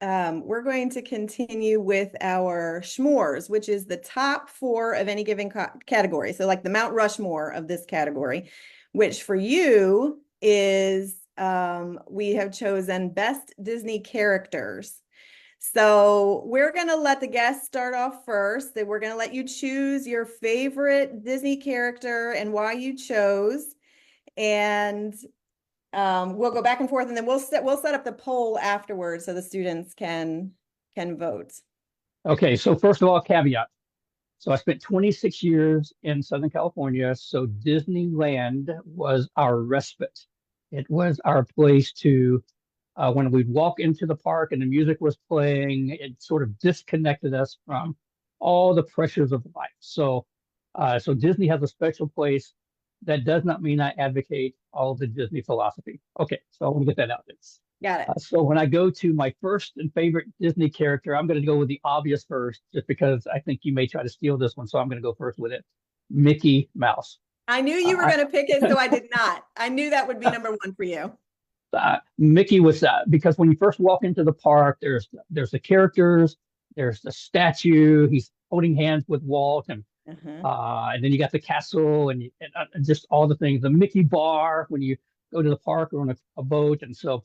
we're going to continue with our schmores, which is the top four of any given category. So like the Mount Rushmore of this category, which for you is we have chosen best Disney characters. So we're going to let the guests start off first. Then we're going to let you choose your favorite Disney character and why you chose. And we'll go back and forth, and then we'll set up the poll afterwards so the students can vote. Okay, so first of all, caveat. So I spent 26 years in Southern California, so Disneyland was our respite. It was our place to, when we'd walk into the park and the music was playing, it sort of disconnected us from all the pressures of life. So Disney has a special place. That does not mean I advocate all of the Disney philosophy. Okay, so I want to get that out there. Got it. So when I go to my first and favorite Disney character, I'm going to go with the obvious first, just because I think you may try to steal this one. So I'm going to go first with it. Mickey Mouse. I knew you were going to pick it, so I did not. I knew that would be number one for you. Mickey was because when you first walk into the park, there's the characters, there's the statue. He's holding hands with Walt, and then you got the castle and just all the things. The Mickey bar when you go to the park or on a boat, and so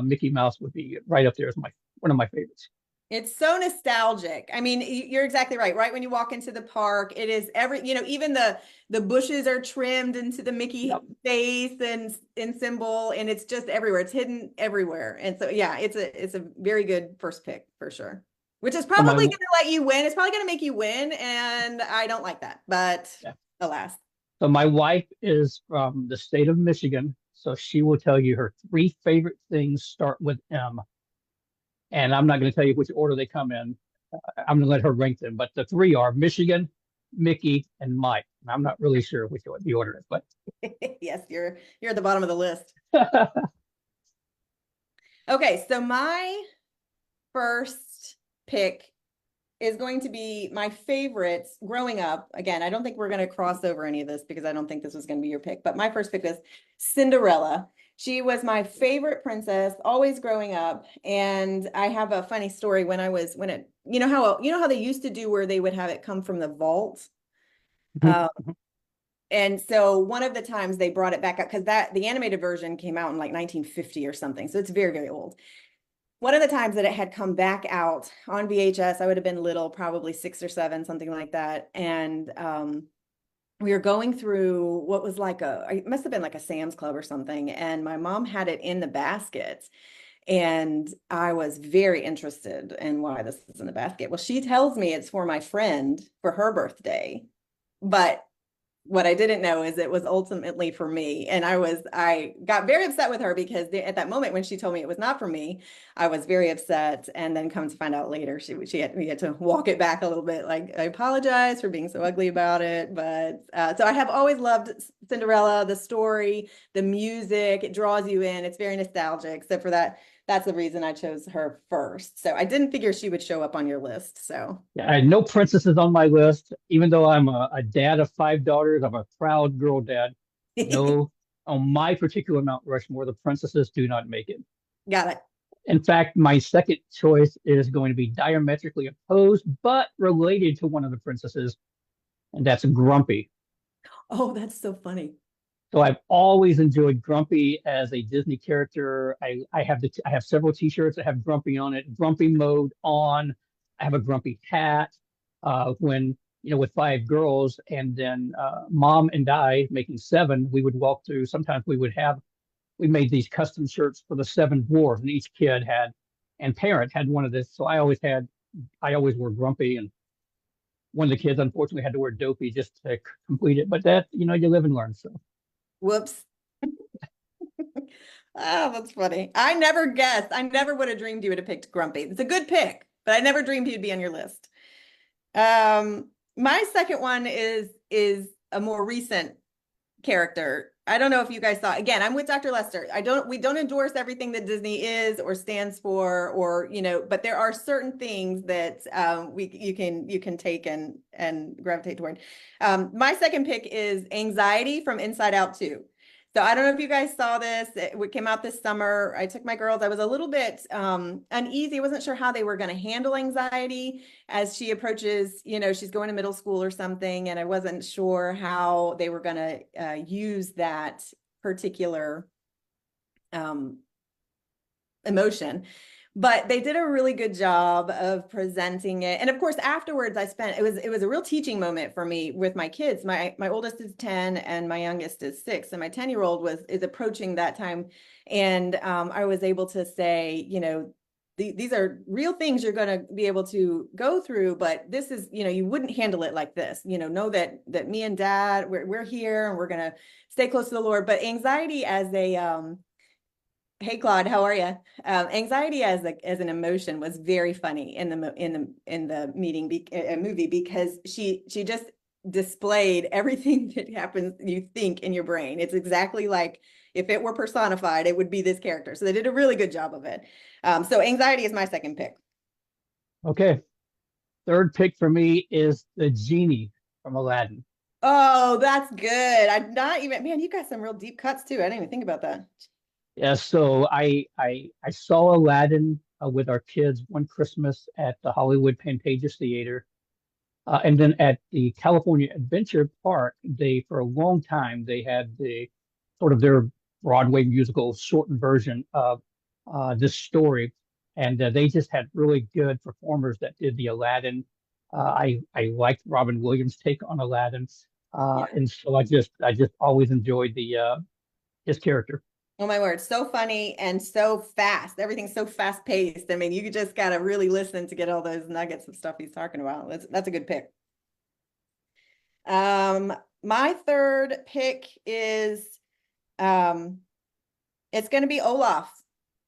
Mickey Mouse would be right up there as one of my favorites. It's so nostalgic. I mean, you're exactly right. Right when you walk into the park, it is even the bushes are trimmed into the Mickey face and symbol, and it's just everywhere. It's hidden everywhere. And so yeah, it's a very good first pick for sure. Which is probably going to let you win. It's probably going to make you win, and I don't like that, but alas. So my wife is from the state of Michigan, so she will tell you her three favorite things start with M. And I'm not going to tell you which order they come in. I'm going to let her rank them, but the three are Michigan, Mickey, and Mike. And I'm not really sure which the order is, but yes, you're at the bottom of the list. Okay, so my first pick is going to be my favorites growing up. Again, I don't think we're going to cross over any of this because I don't think this was going to be your pick, but my first pick was Cinderella. She was my favorite princess always growing up. And I have a funny story you know how they used to do where they would have it come from the vault. And so one of the times they brought it back up because the animated version came out in like 1950 or something. So it's very, very old. One of the times that it had come back out on VHS, I would have been little, probably 6 or 7, something like that. And we were going through what was it must have been like a Sam's Club or something. And my mom had it in the basket. And I was very interested in why this is in the basket. Well, she tells me it's for my friend for her birthday. But what I didn't know is it was ultimately for me. And I got very upset with her because at that moment when she told me it was not for me, I was very upset. And then come to find out later, we had to walk it back a little bit. Like, I apologize for being so ugly about it. But so I have always loved Cinderella, the story, the music, it draws you in. It's very nostalgic. So for that, that's the reason I chose her first. So I didn't figure she would show up on your list. So yeah, I had no princesses on my list, even though I'm a dad of 5 daughters. I'm a proud girl dad. No, on my particular Mount Rushmore, the princesses do not make it. Got it. In fact, my second choice is going to be diametrically opposed, but related to one of the princesses, and that's Grumpy. Oh, that's so funny. So I've always enjoyed Grumpy as a Disney character. I have several T-shirts that have Grumpy on it. Grumpy mode on. I have a Grumpy hat. When with 5 girls, and then Mom and I making 7, we would walk through. Sometimes we made these custom shirts for the 7 dwarves, and each kid and parent had one of this. So I always wore Grumpy, and one of the kids unfortunately had to wear Dopey just to complete it. But that you live and learn. So. Whoops. Oh, that's funny. I never guessed. I never would have dreamed you would have picked Grumpy. It's a good pick, but I never dreamed he'd be on your list. My second one is a more recent character. I don't know if you guys saw. Again, I'm with Dr. Lester. We don't endorse everything that Disney is or stands for, or but there are certain things that you can take and gravitate toward. My second pick is Anxiety from Inside Out 2. So I don't know if you guys saw this. It came out this summer. I took my girls. I was a little bit uneasy. I wasn't sure how they were going to handle anxiety as she approaches, she's going to middle school or something. And I wasn't sure how they were going to use that particular emotion. But they did a really good job of presenting it. And of course, afterwards it was a real teaching moment for me with my kids. My oldest is 10 and my youngest is 6. And my 10-year-old is approaching that time. And I was able to say, these are real things you're going to be able to go through, but this is, you wouldn't handle it like this. Know that me and dad, we're here and we're going to stay close to the Lord. But anxiety as a hey Claude, how are you? Anxiety as an emotion was very funny in the movie because she just displayed everything that happens you think in your brain. It's exactly like if it were personified, it would be this character. So they did a really good job of it. So anxiety is my second pick. Okay. Third pick for me is the genie from Aladdin. Oh, that's good. I'm not even, man, you got some real deep cuts too. I didn't even think about that. Yeah, so I saw Aladdin with our kids one Christmas at the Hollywood Pantages Theater, and then at the California Adventure Park. They for a long time they had the sort of their Broadway musical shortened version of this story, and they just had really good performers that did the Aladdin. I liked Robin Williams' take on Aladdin, Yeah. and so I just always enjoyed the his character. Oh my word, so funny and so fast. Everything's so fast paced. I mean, you just got to really listen to get all those nuggets of stuff he's talking about. That's a good pick. My third pick is it's going to be Olaf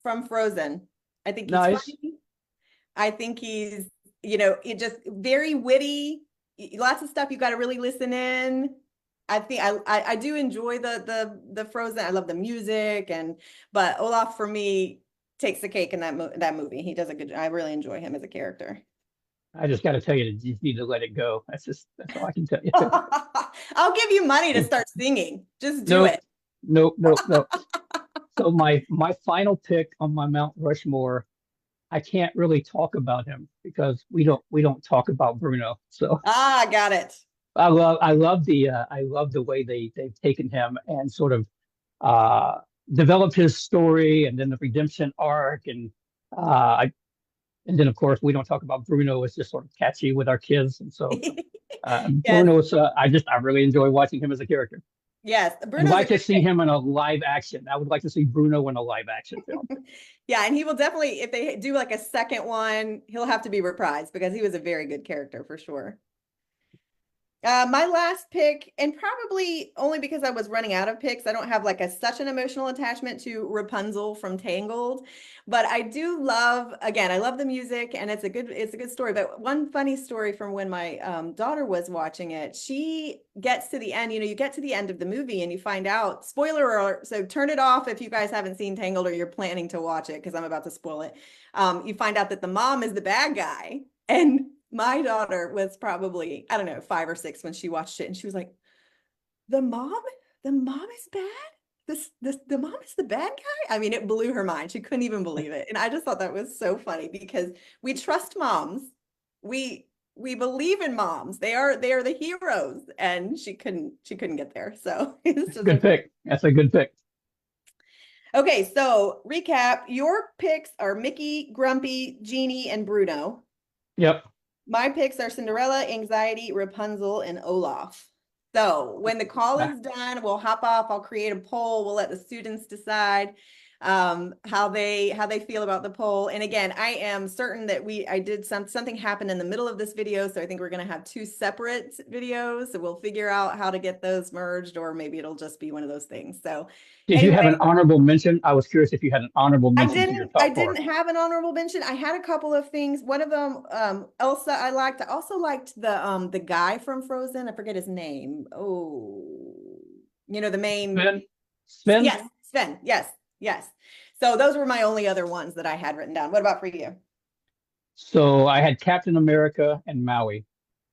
from Frozen. I think he's Nice. funny. I think he's, it just very witty, lots of stuff you got to really listen in. I think I do enjoy the Frozen. I love the music but Olaf for me takes the cake in that movie. He does a good. I really enjoy him as a character. I just got to tell you that you need to let it go. That's all I can tell you. I'll give you money to start singing. Just do Nope, it. nope, nope, nope. So my final pick on my Mount Rushmore, I can't really talk about him because we don't talk about Bruno. So Ah, got it. I love the way they've taken him and sort of uh developed his story and then the redemption arc and then of course we don't talk about Bruno. It's just sort of catchy with our kids, and so Yes, Bruno's I really enjoy watching him as a character. yes. I'd Bruno's a like to good see pick. him in a live action. I would like to see Bruno in a live action film. Yeah, and he will definitely, if they do like a second one, he'll have to be reprised because he was a very good character for sure. My last pick, and probably only because I was running out of picks, I don't have like such an emotional attachment to Rapunzel from Tangled, but I do love, again, I love the music and it's a good story. But one funny story from when my daughter was watching it, she gets to the end, you get to the end of the movie and you find out, spoiler alert, so turn it off if you guys haven't seen Tangled or you're planning to watch it because I'm about to spoil it. You find out that the mom is the bad guy. And my daughter was probably, I don't know, 5 or 6 when she watched it, and she was like, "The mom, the mom is bad. The mom is the bad guy." I mean, it blew her mind. She couldn't even believe it, and I just thought that was so funny because we trust moms. We believe in moms. They are the heroes, and she couldn't get there. So it's That's a just good pick. That's a good pick. okay. So recap: your picks are Mickey, Grumpy, Genie, and Bruno. Yep. My picks are Cinderella, Anxiety, Rapunzel, and Olaf. So when the call Uh, is done, we'll hop off. I'll create a poll. We'll let the students decide how they feel about the poll. And again, I am certain that I did something happened in the middle of this video, so I think we're going to have 2 separate videos. So we'll figure out how to get those merged, or maybe it'll just be one of those things. So did you have anyway, an honorable mention? I was curious if you had an honorable I mention to your didn't I top four. didn't have an honorable mention. I had a couple of things. One of them, Elsa, I liked. I also liked the guy from Frozen. I forget his name. Oh, the main, Sven? Sven? yes, Sven. Yes, yes. So those were my only other ones that I had written down. What about for you? So I had Captain America and Maui.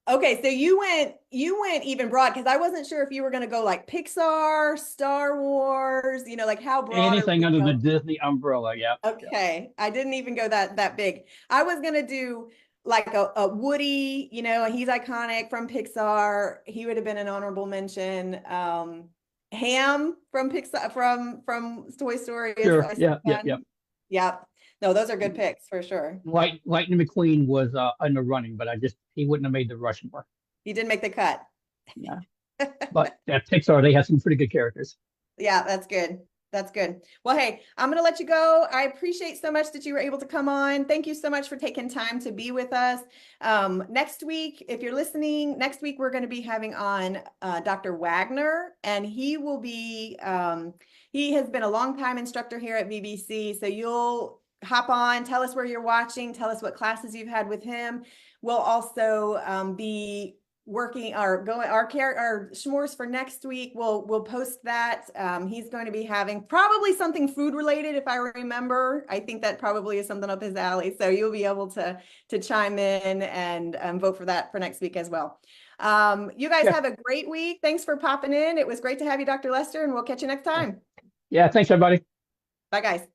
Okay, so you went even broad because I wasn't sure if you were going to go like Pixar, Star Wars, like how broad are Anything we under the going? Disney umbrella. Yeah. Yeah. Okay, I didn't even go that big. I was gonna do like a Woody, and he's iconic from Pixar. He would have been an honorable mention. Ham from Pixar from Toy Story Sure. is Yeah. Yeah. Yeah. fun. Yep. No, those are good picks for sure. Lightning McQueen was in the running, but he wouldn't have made the Rushmore. He did make the cut. Yeah. But at Pixar, they had some pretty good characters. Yeah, that's good. That's good. Well, hey, I'm going to let you go. I appreciate so much that you were able to come on. Thank you so much for taking time to be with us. Next week, if you're listening, next week we're going to be having on Dr. Wagner, and he will be, he has been a long-time instructor here at VBC. So you'll hop on, tell us where you're watching, tell us what classes you've had with him. We'll also be working our s'mores for next week. We'll post that. He's going to be having probably something food related, if I remember. I think that probably is something up his alley. So you'll be able to chime in and vote for that for next week as well. You guys have a great week. Thanks for popping in. It was great to have you, Dr. Lester, and we'll catch you next time. Yeah. Thanks, everybody. Bye, guys.